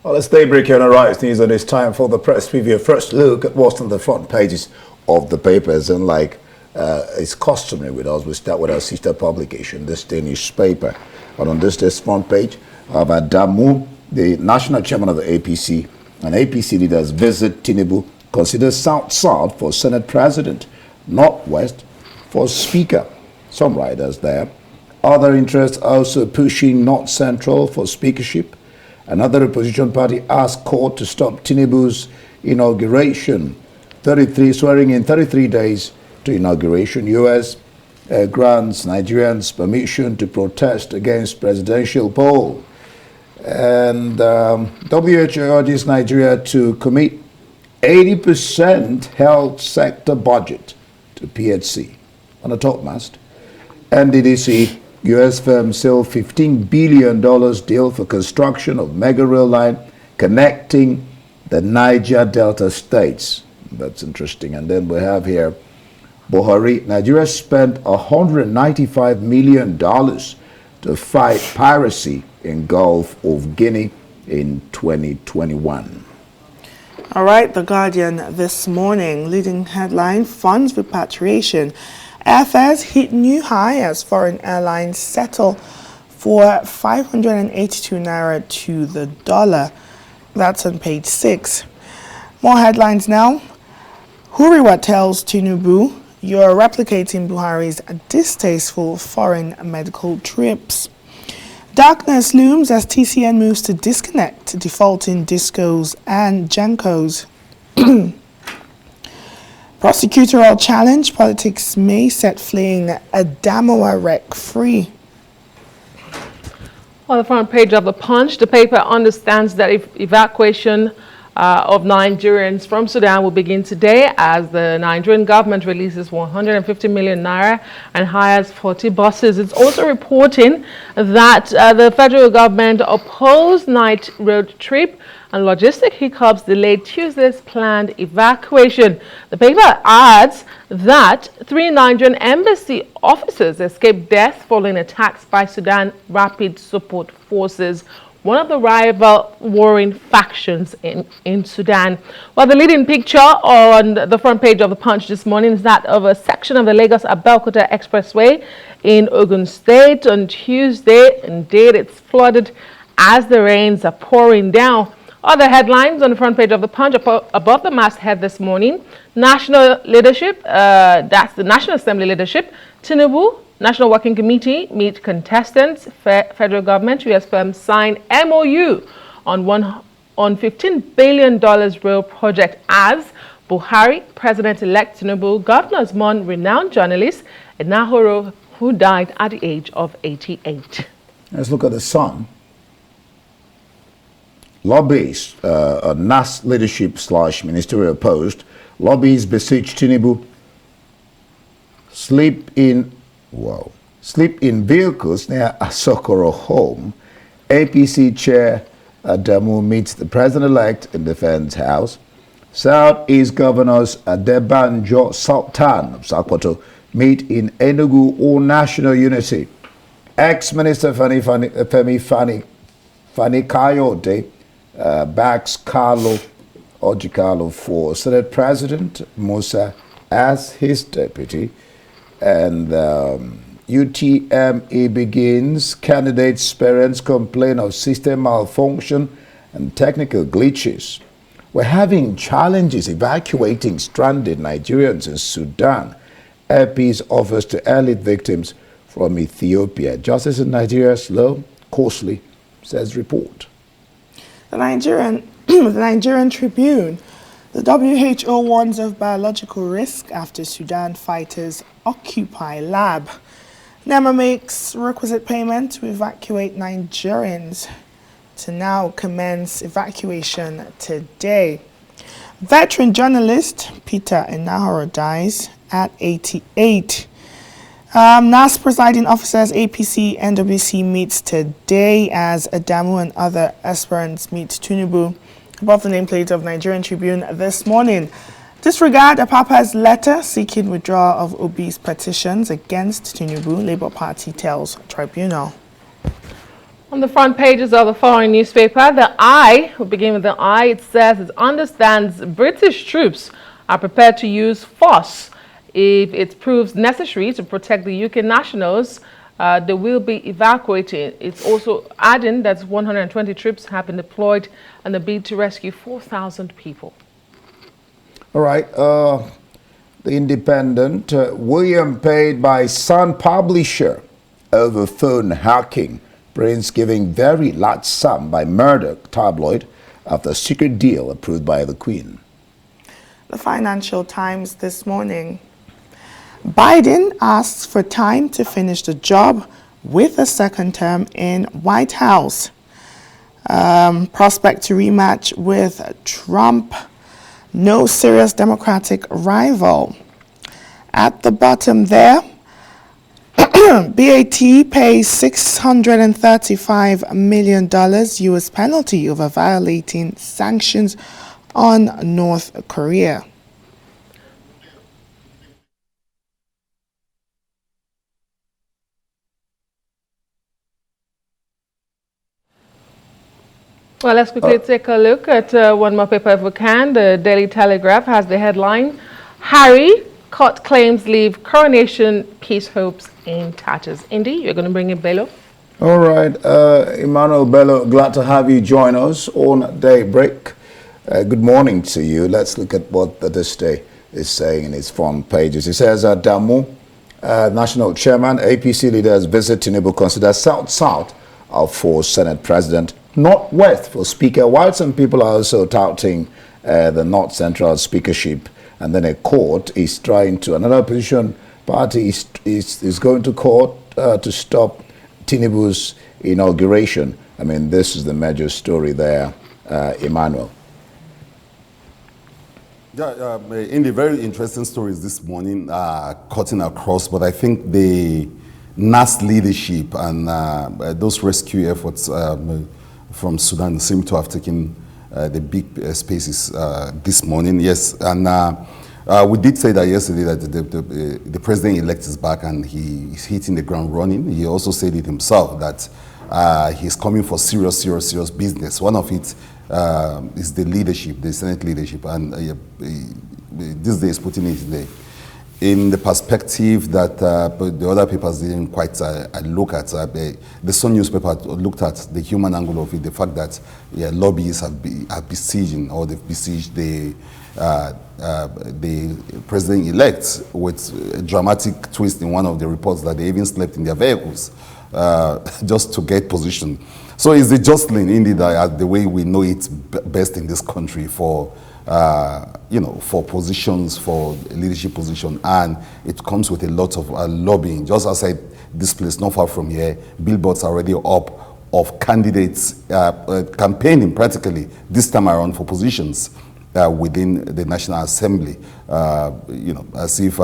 Well, it's Daybreak on Arise News, and it's time for the press preview. First look at what's on the front pages of the papers. And like it's customary with us, we start with our sister publication, this Danish paper. And on this front page of Adamu, the national chairman of the APC, and APC leaders visit Tinubu, consider South for Senate President, Northwest for Speaker. Some riders there. Other interests also pushing North Central for speakership. Another opposition party asked court to stop Tinubu's inauguration. Swearing in 33 days to inauguration. U.S. grants Nigerians permission to protest against presidential poll. And WHO urges Nigeria to commit 80% health sector budget to PHC on a topmast. NDDC, U.S. firm sell $15 billion deal for construction of mega rail line connecting the Niger Delta states. That's interesting. And then we have here Buhari. Nigeria spent $195 million to fight piracy in Gulf of Guinea in 2021. All right, The Guardian this morning, leading headline, funds repatriation. Airfares hit new high as foreign airlines settle for 582 naira to the dollar. That's on page 6. More headlines now. Huriwa tells Tinubu, you're replicating Buhari's distasteful foreign medical trips. Darkness looms as TCN moves to disconnect defaulting discos and Gencos. Prosecutorial challenge, politics may set fleeing Adamu wreck free. On the front page of the Punch, the paper understands that evacuation of Nigerians from Sudan will begin today as the Nigerian government releases 150 million naira and hires 40 buses. It's also reporting that the federal government opposed night road trip and logistic hiccups delayed Tuesday's planned evacuation. The paper adds that 3 Nigerian embassy officers escaped death following attacks by Sudan Rapid Support Forces, one of the rival warring factions in Sudan. Well, the leading picture on the front page of the Punch this morning is that of a section of the Lagos-Abeokuta Expressway in Ogun State on Tuesday. Indeed, it's flooded as the rains are pouring down. Other headlines on the front page of the Punch above the masthead this morning. National leadership, that's the National Assembly leadership. Tinubu, National Working Committee meet contestants. Federal government, U.S. firms sign MOU on $15 billion rail project as Buhari, President-elect Tinubu, governors mourn renowned journalist Enahoro, who died at the age of 88. Let's look at the Sun. Lobbyists, NAS leadership / ministerial post, lobbyists beseech Tinubu, sleep in vehicles near Asokoro home. APC chair Adamu meets the president-elect in Defense House. Southeast governors Adebanjo Sultan of Sokoto meet in Enugu on national unity. Ex-minister Femi Kayode backs Carlo Ojikalo for Senate President, Musa as his deputy. And UTME begins. Candidates' parents complain of system malfunction and technical glitches. We're having challenges evacuating stranded Nigerians in Sudan. APC offers to elite victims from Ethiopia. Justice in Nigeria slow, costly, says report. The Nigerian Tribune. The WHO warns of biological risk after Sudan fighters occupy lab. NEMA makes requisite payment to evacuate Nigerians to now commence evacuation today. Veteran journalist Peter Enahoro dies at 88. NAS presiding officers APC NWC meets today as Adamu and other aspirants meet Tinubu. Above the nameplate of Nigerian Tribune this morning. Disregard Apapa's letter seeking withdrawal of Obi's petitions against Tinubu, Labour Party tells Tribunal. On the front pages of the foreign newspaper, the I, we'll begin with the I, it says it understands British troops are prepared to use force if it proves necessary to protect the UK nationals. They will be evacuated. It's also adding that 120 troops have been deployed in the bid to rescue 4,000 people. All right. The Independent, William paid by Sun publisher over phone hacking. Prince giving very large sum by Murdoch tabloid after secret deal approved by the Queen. The Financial Times this morning. Biden asks for time to finish the job with a second term in White House. Prospect to rematch with Trump. No serious Democratic rival. At the bottom there, BAT pays $635 million U.S. penalty over violating sanctions on North Korea. Well, let's quickly take a look at one more paper if we can. The Daily Telegraph has the headline, Harry, court claims leave coronation peace hopes in tatters. Indy, you're going to bring in Bello. All right. Emmanuel Bello, glad to have you join us on Daybreak. Good morning to you. Let's look at what This Day is saying in its front pages. It says, Adamu, national chairman, APC leaders visit Tinubu, consider South for Senate president, Northwest for speaker, while some people are also touting the North Central speakership. And then a court is trying to, another opposition party is going to court to stop Tinubu's inauguration. I mean, this is the major story there, Emmanuel. Yeah, in the very interesting stories this morning, cutting across, but I think the NAS leadership and those rescue efforts from Sudan seem to have taken the big spaces this morning. Yes, and we did say that yesterday that the president-elect is back and he is hitting the ground running. He also said it himself that he's coming for serious business. One of it is the leadership, the Senate leadership, and this day is putting it in the perspective that the other papers didn't quite look at. The Sun newspaper looked at the human angle of it, the fact that lobbyists are besieging, or they've besieged the president-elect, with a dramatic twist in one of the reports that they even slept in their vehicles just to get position. So it's the jostling, indeed, the way we know it best in this country for for positions, for leadership position, and it comes with a lot of lobbying. Just outside this place, not far from here, billboards are already up of candidates campaigning practically this time around for positions within the National Assembly. As if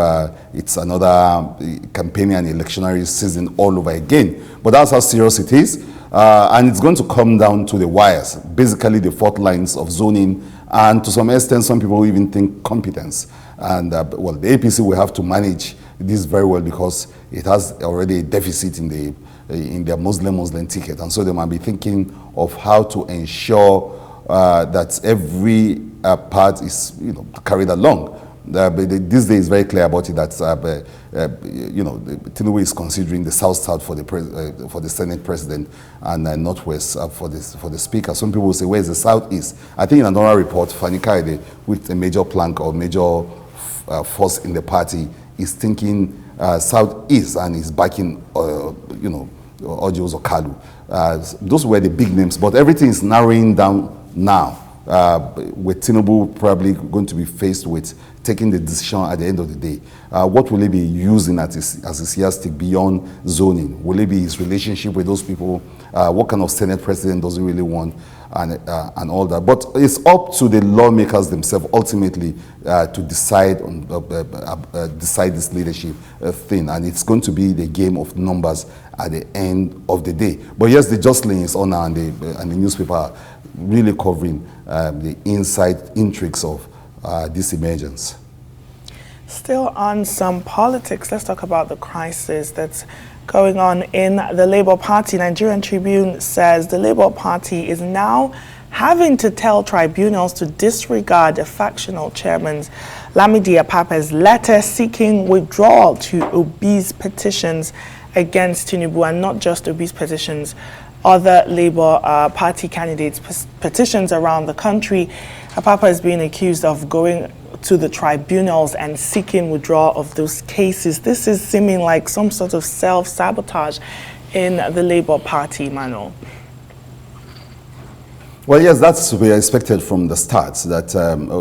it's another campaigning and electionary season all over again. But that's how serious it is, and it's going to come down to the wires, basically the fault lines of zoning. And to some extent, some people even think competence. And well, the APC will have to manage this very well because it has already a deficit in their Muslim ticket. And so they might be thinking of how to ensure that every part is carried along. But this day is very clear about it that Tinubu is considering the South for the Senate president and Northwest for the speaker. Some people will say, where's the Southeast? I think in another report, Fani Kaide, with a major plank or major force in the party, is thinking Southeast and is backing Ojos or Kalu. Those were the big names, but everything is narrowing down now. With Tinubu probably going to be faced with taking the decision at the end of the day. What will he be using as his yardstick beyond zoning? Will it be his relationship with those people? What kind of Senate president does he really want? And all that. But it's up to the lawmakers themselves ultimately to decide on decide this leadership thing. And it's going to be the game of numbers at the end of the day. But yes, the jostling is on now, and the newspaper really covering the inside intrigues of this emergence. Still on some politics, let's talk about the crisis that's going on in the Labour Party. Nigerian Tribune says the Labour Party is now having to tell tribunals to disregard a factional chairman's Lamidi Apapa's letter seeking withdrawal to Obi's petitions against Tinubu, and not just Obi's petitions, other Labour Party candidates' petitions around the country. Apapa is being accused of going to the tribunals and seeking withdrawal of those cases. This is seeming like some sort of self-sabotage in the Labour Party, Manuel. Well, yes, that's to be expected from the start, that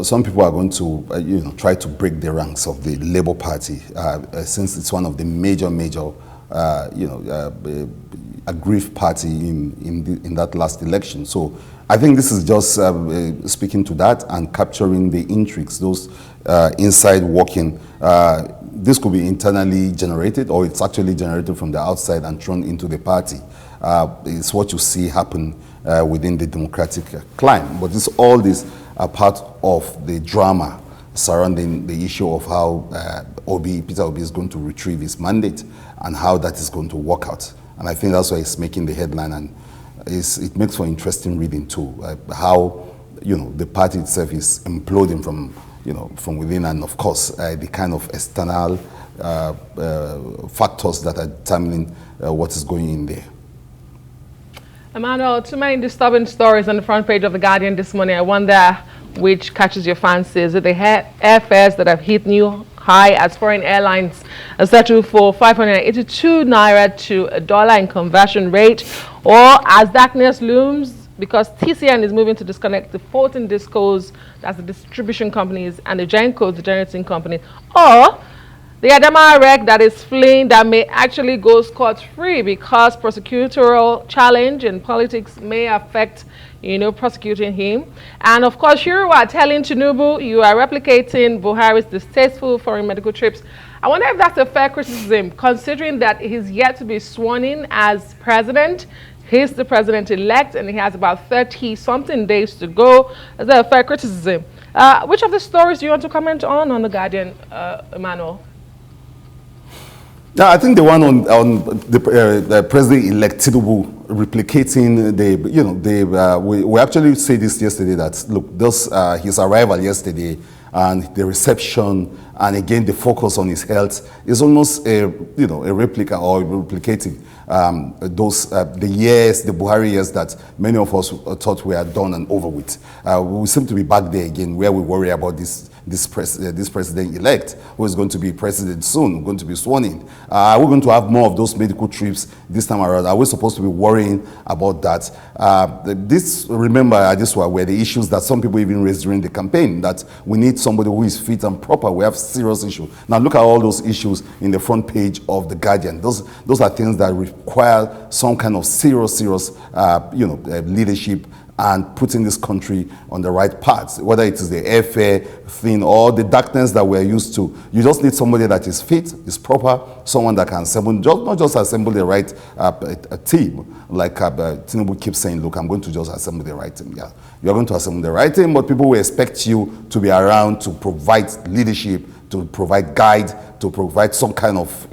some people are going to, try to break the ranks of the Labour Party, since it's one of the major, aggrieved party in that last election. So I think this is just speaking to that and capturing the intrigues, those inside working. This could be internally generated, or it's actually generated from the outside and thrown into the party. It's what you see happen within the democratic climb. But all these are part of the drama surrounding the issue of how Peter Obi is going to retrieve his mandate and how that is going to work out. And I think that's why it's making the headline, and it makes for interesting reading too, how the party itself is imploding from within, and of course the kind of external factors that are determining what is going in there. Emmanuel, too many disturbing stories on the front page of The Guardian this morning. I wonder which catches your fancy. Is it the airfares that have hit new high as foreign airlines are settled for 582 naira to $1 in conversion rate, or as darkness looms because TCN is moving to disconnect the 14 discos, that's the distribution companies, and the Genco, the generating company, or the Adamu wreck that is fleeing that may actually go scot-free because prosecutorial challenge in politics may affect, prosecuting him. And of course, you are telling Tinubu you are replicating Buhari's distasteful foreign medical trips. I wonder if that's a fair criticism, considering that he's yet to be sworn in as president. He's the president-elect, and he has about 30-something days to go. Is that a fair criticism? Which of the stories do you want to comment on The Guardian, Emmanuel? Yeah, I think the one on the president-elect Tinubu replicating we actually said this yesterday, that look, his arrival yesterday and the reception, and again the focus on his health is almost a replica or replicating the Buhari years that many of us thought we had done and over with. We seem to be back there again, where we worry about this president-elect who is going to be president soon, going to be sworn in. We're going to have more of those medical trips this time around. Are we supposed to be worrying about that? Remember, this were the issues that some people even raised during the campaign, that we need somebody who is fit and proper. We have serious issues. Now look at all those issues in the front page of The Guardian. Those are things that require some kind of serious leadership and putting this country on the right path, whether it is the airfare thing or the darkness that we're used to. You just need somebody that is fit, is proper, someone that can assemble, not just assemble the right team, like Tinubu keeps saying, look, I'm going to just assemble the right team. Yeah, you're going to assemble the right team, but people will expect you to be around to provide leadership, to provide guide, to provide some kind of,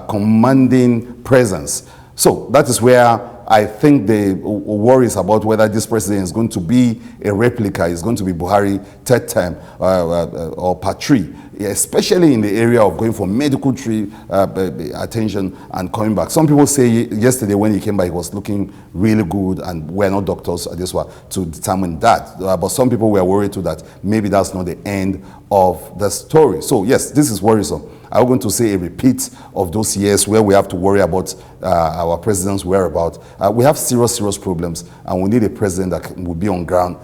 commanding presence. So that is where I think the worries about whether this president is going to be a replica, is going to be Buhari third time or part three, especially in the area of going for medical attention and coming back. Some people say yesterday when he came back, he was looking really good, and we're not doctors to determine that. But some people were worried too that maybe that's not the end of the story. So yes, this is worrisome. I'm going to say a repeat of those years where we have to worry about our president's whereabouts. We have serious problems, and we need a president that will be on ground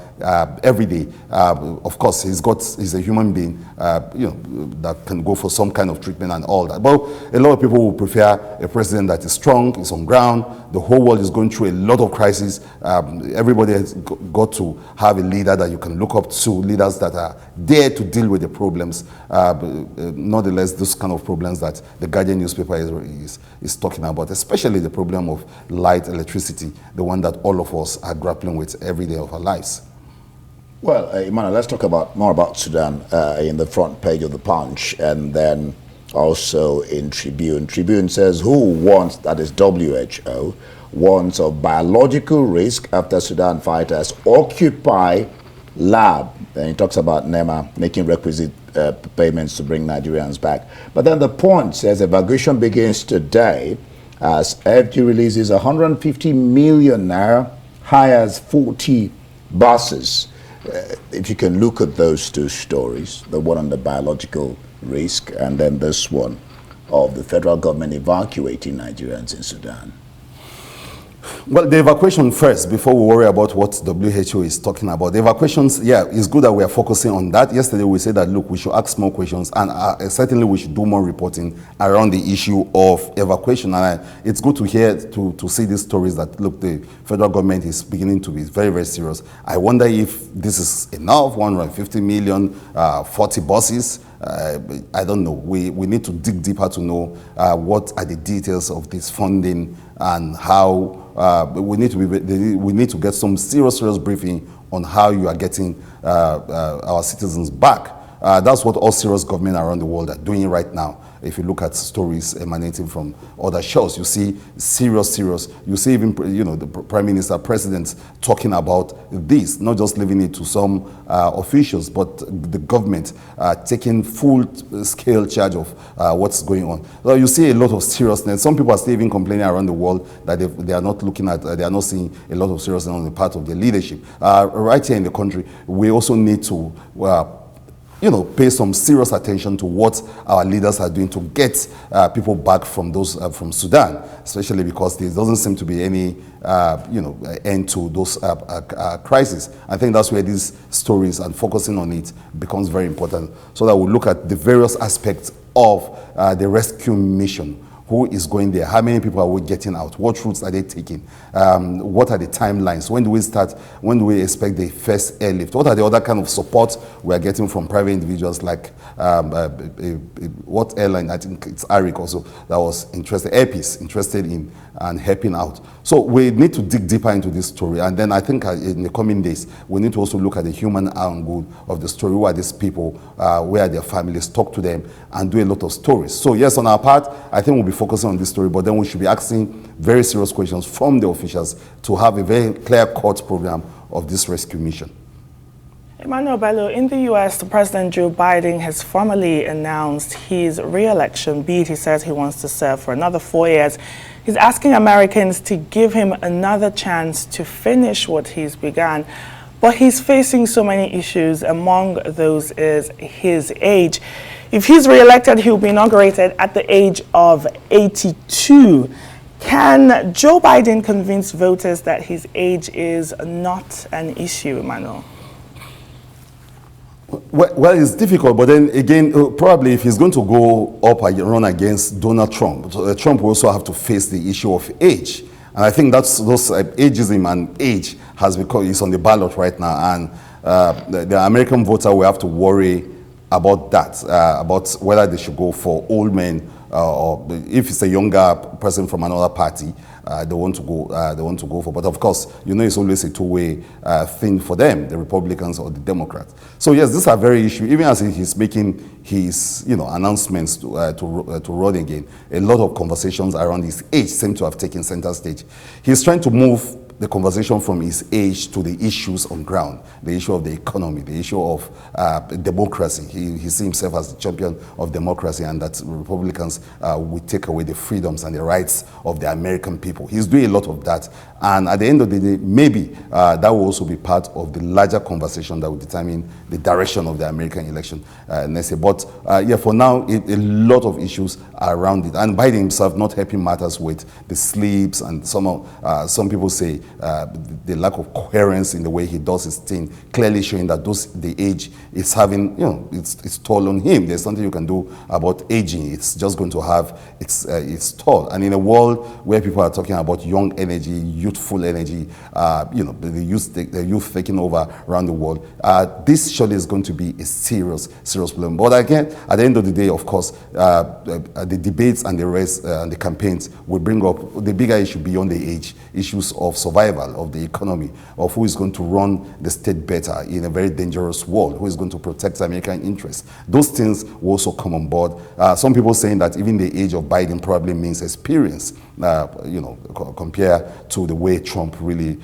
every day. Of course, he's a human being, that can go for some kind of treatment and all that. But a lot of people will prefer a president that is strong, is on ground. The whole world is going through a lot of crises. Everybody has got to have a leader that you can look up to, leaders that are there to deal with the problems. Nonetheless, those kind of problems that the Guardian newspaper is talking about, especially the problem of light, electricity, the one that all of us are grappling with every day of our lives. Well, Emmanuel, let's talk more about Sudan in the front page of the Punch, and then also in Tribune. Tribune says, who wants, that is WHO, warns of biological risk after Sudan fighters occupy lab. Then he talks about NEMA making requisite payments to bring Nigerians back. But then the point says evacuation begins today as FG releases 150 million naira, hires 40 buses. If you can look at those two stories, the one on the biological risk and then this one of the federal government evacuating Nigerians in Sudan. Well, the evacuation first, before we worry about what WHO is talking about. The evacuations, yeah, it's good that we are focusing on that. Yesterday we said that, look, we should ask more questions and certainly we should do more reporting around the issue of evacuation. And it's good to hear, to see these stories that, look, the federal government is beginning to be very, very serious. I wonder if this is enough, 150 million, 40 buses. I don't know. We need to dig deeper to know what are the details of this funding and how we need to get some serious briefing on how you are getting our citizens back. That's what all serious government around the world are doing right now. If you look at stories emanating from other shows, you see serious. You see even the prime minister, presidents talking about this, not just leaving it to some officials, but the government taking full-scale charge of what's going on. So you see a lot of seriousness. Some people are still even complaining around the world that they are not looking at, they are not seeing a lot of seriousness on the part of the leadership. Right here in the country, we also need to pay some serious attention to what our leaders are doing to get people back from those from Sudan, especially because there doesn't seem to be any end to those crises. I think that's where these stories and focusing on it becomes very important, so that we look at the various aspects of the rescue mission. Who is going there? How many people are we getting out? What routes are they taking? What are the timelines? When do we start? When do we expect the first airlift? What are the other kind of support we are getting from private individuals, like what airline? I think it's Arik also that was interested, APC, interested in and helping out. So we need to dig deeper into this story, and then I think in the coming days we need to also look at the human angle of the story. Who are these people? Where are their families? Talk to them and do a lot of stories. So yes, on our part, I think we'll be focusing on this story, but then we should be asking very serious questions from the officials to have a very clear-cut program of this rescue mission. Emmanuel Bello, in the U.S., President Joe Biden has formally announced his re-election bid. He says he wants to serve for another 4 years. He's asking Americans to give him another chance to finish what he's begun. But he's facing so many issues. Among those is his age. If he's re-elected, he'll be inaugurated at the age of 82. Can Joe Biden convince voters that his age is not an issue, Emmanuel? Well, it's difficult, but then again, probably if he's going to go up and run against Donald Trump, Trump will also have to face the issue of age. And I think that's those ageism and age is on the ballot right now. And the American voter will have to worry about that, about whether they should go for old men or if it's a younger person from another party, they want to go for. But of course, it's always a two-way thing for them, the Republicans or the Democrats. So yes, these are very issues. Even as he's making his announcements to run again, a lot of conversations around his age seem to have taken center stage. He's trying to move the conversation from his age to the issues on ground, the issue of the economy, the issue of democracy. He sees himself as the champion of democracy, and that Republicans will take away the freedoms and the rights of the American people. He's doing a lot of that. And at the end of the day, maybe that will also be part of the larger conversation that will determine the direction of the American election next year. But yeah, for now, a lot of issues are around it. And Biden himself not helping matters with the sleeps, and some people say the lack of coherence in the way he does his thing, clearly showing that the age is having, it's toll on him. There's something you can do about aging. It's just going to have its toll. And in a world where people are talking about young energy, youthful energy, the youth taking over around the world, this surely is going to be a serious problem. But again, at the end of the day, of course, the debates and the rest and the campaigns will bring up the bigger issue beyond the age, issues of survival survival of the economy, of who is going to run the state better in a very dangerous world, who is going to protect American interests. Those things will also come on board. Some people saying that even the age of Biden probably means experience, compared to the way Trump really,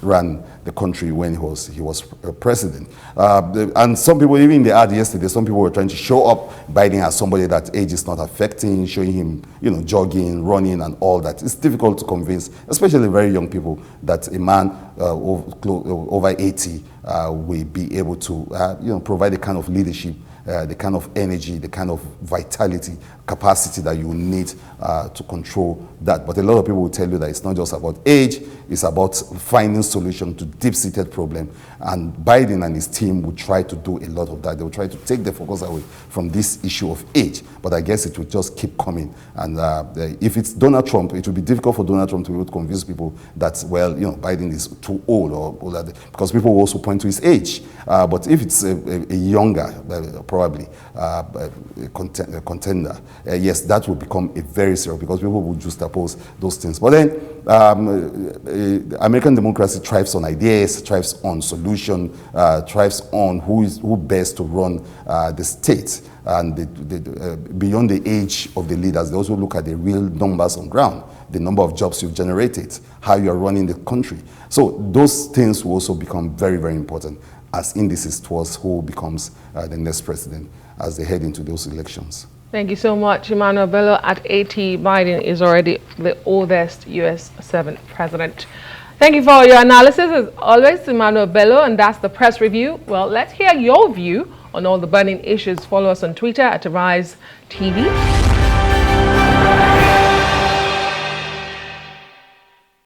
ran the country when he was president. And some people, even in the ad yesterday, some people were trying to show up Biden as somebody that age is not affecting, showing him, jogging, running, and all that. It's difficult to convince, especially very young people, that a man over 80 will be able to, provide the kind of leadership, the kind of energy, the kind of vitality, capacity that you need to control that. But a lot of people will tell you that it's not just about age, it's about finding solutions to deep-seated problems. And Biden and his team will try to do a lot of that. They will try to take the focus away from this issue of age. But I guess it will just keep coming. And if it's Donald Trump, it will be difficult for Donald Trump to be able to convince people that, well, Biden is too old, or that, because people will also point to his age. But if it's a younger, probably a contender, yes, that will become a very serious, because people will just oppose those things. But then American democracy thrives on ideas, thrives on solution, thrives on who best to run the state. And beyond the age of the leaders, they also look at the real numbers on ground, the number of jobs you've generated, how you are running the country. So those things will also become very, very important as indices towards who becomes the next president as they head into those elections. Thank you so much, Emmanuel Bello. At 80, Biden is already the oldest U.S. 7th president. Thank you for your analysis, as always, Emmanuel Bello, and that's the press review. Well, let's hear your view on all the burning issues. Follow us on Twitter at Arise TV.